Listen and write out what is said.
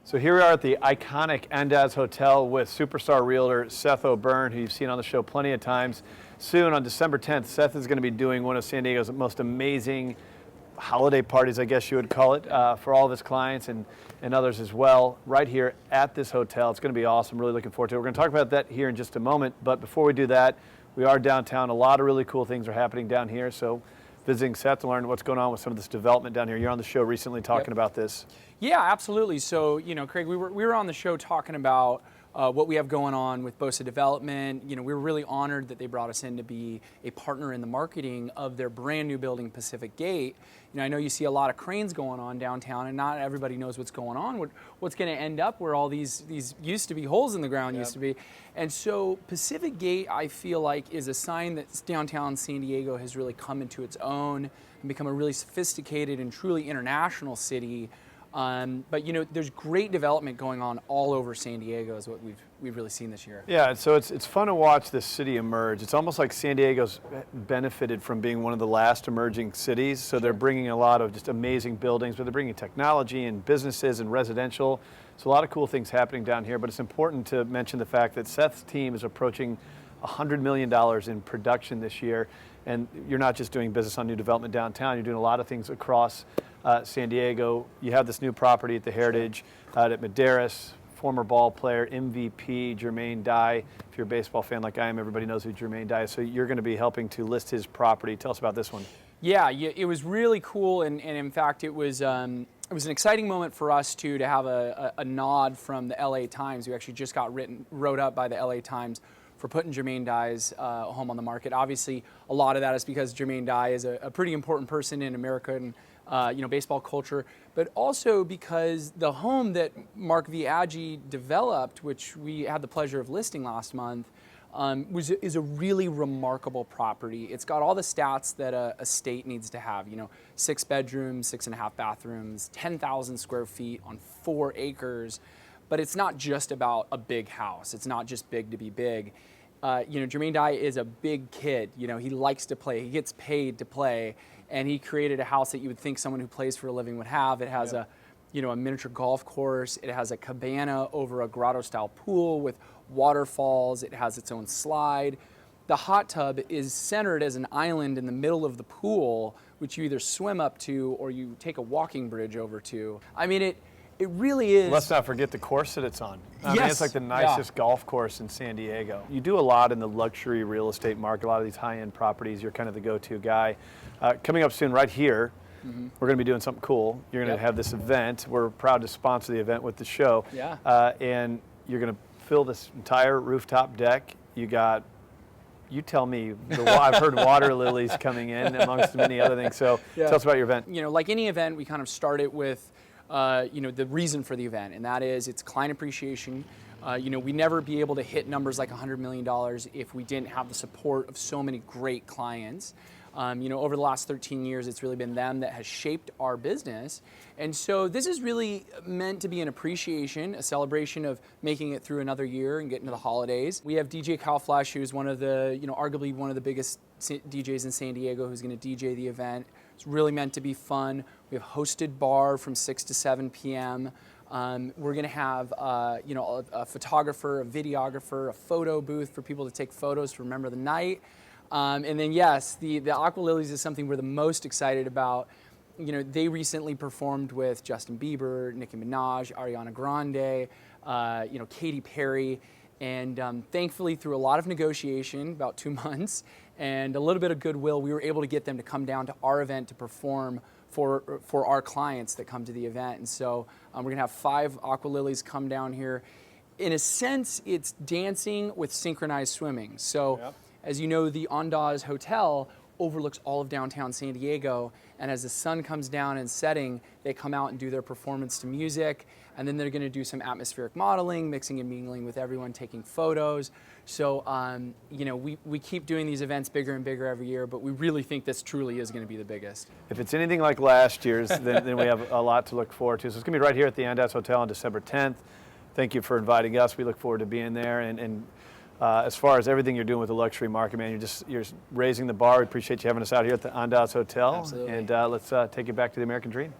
So here we are at the iconic ANDAZ Hotel with superstar realtor Seth O'Byrne, who you've seen on the show plenty of times. Soon on December 10th, Seth is going to be doing one of San Diego's most amazing holiday parties, I guess you would call it, for all of his clients and others as well, right here at this hotel. It's going to be awesome. Really looking forward to it. We're going to talk about that here in just a moment. But before we do that, we are downtown. A lot of really cool things are happening down here. So visiting Seth to learn what's going on with some of this development down here. You're on the show recently talking about this. Yeah, absolutely. So, Craig, we were on the show talking about what we have going on with BOSA development. We were really honored that they brought us in to be a partner in the marketing of their brand new building, Pacific Gate. I know you see a lot of cranes going on downtown, and not everybody knows what's going on. What's going to end up where all these used to be holes in the ground used to be. And so Pacific Gate, I feel like, is a sign that downtown San Diego has really come into its own and become a really sophisticated and truly international city. But there's great development going on all over San Diego is what we've really seen this year. Yeah, so it's fun to watch this city emerge. It's almost like San Diego's benefited from being one of the last emerging cities. So they're bringing a lot of just amazing buildings, but they're bringing technology and businesses and residential. So a lot of cool things happening down here. But it's important to mention the fact that Seth's team is approaching $100 million in production this year. And you're not just doing business on new development downtown, you're doing a lot of things across San Diego. You have this new property at the Heritage at Maderas, former ball player, MVP, Jermaine Dye. If you're a baseball fan like I am, everybody knows who Jermaine Dye is. So you're going to be helping to list his property. Tell us about this one. Yeah, it was really cool, and in fact, it was an exciting moment for us to have a nod from the LA Times, who actually just got wrote up by the LA Times for putting Jermaine Dye's home on the market. Obviously, a lot of that is because Jermaine Dye is a pretty important person in American baseball culture, but also because the home that Mark Viaggi developed, which we had the pleasure of listing last month, is a really remarkable property. It's got all the stats that a state needs to have. 6 bedrooms, 6.5 bathrooms, 10,000 square feet on 4 acres. But it's not just about a big house. It's not just big to be big. Jermaine Dye is a big kid. He likes to play. He gets paid to play. And he created a house that you would think someone who plays for a living would have. It has a miniature golf course. It has a cabana over a grotto-style pool with waterfalls. It has its own slide. The hot tub is centered as an island in the middle of the pool, which you either swim up to or you take a walking bridge over to. I mean, it really is. Let's not forget the course that it's on. I mean, it's like the nicest golf course in San Diego. You do a lot in the luxury real estate market, a lot of these high-end properties. You're kind of the go-to guy. Coming up soon right here, we're going to be doing something cool. You're going to have this event. We're proud to sponsor the event with the show. Yeah. And you're going to fill this entire rooftop deck. You tell me, I've heard water lilies coming in amongst many other things. So tell us about your event. Like any event, we kind of start it with the reason for the event, and that is it's client appreciation. We never be able to hit numbers like $100 million if we didn't have the support of so many great clients. Over the last 13 years, it's really been them that has shaped our business. And so this is really meant to be an appreciation, a celebration of making it through another year and getting to the holidays. We have DJ Kyle Flash, who's one of the, arguably one of the biggest DJs in San Diego, who's going to DJ the event. It's really meant to be fun. We have hosted bar from 6 to 7 p.m. We're going to have, a photographer, a videographer, a photo booth for people to take photos to remember the night. And then, yes, the Aqualillies is something we're the most excited about. They recently performed with Justin Bieber, Nicki Minaj, Ariana Grande, Katy Perry. And thankfully, through a lot of negotiation, about 2 months, and a little bit of goodwill, we were able to get them to come down to our event to perform for our clients that come to the event. And so we're going to have 5 Aqualillies come down here. In a sense, it's dancing with synchronized swimming. So, as you know, the ANDAZ Hotel overlooks all of downtown San Diego, and as the sun comes down and setting, they come out and do their performance to music, and then they're going to do some atmospheric modeling, mixing and mingling with everyone, taking photos. So, we keep doing these events bigger and bigger every year, but we really think this truly is going to be the biggest. If it's anything like last year's, then we have a lot to look forward to. So it's going to be right here at the ANDAZ Hotel on December 10th. Thank you for inviting us. We look forward to being there. And as far as everything you're doing with the luxury market, man, you're raising the bar. We appreciate you having us out here at the ANDAZ Hotel. Absolutely. And let's take it back to the American dream.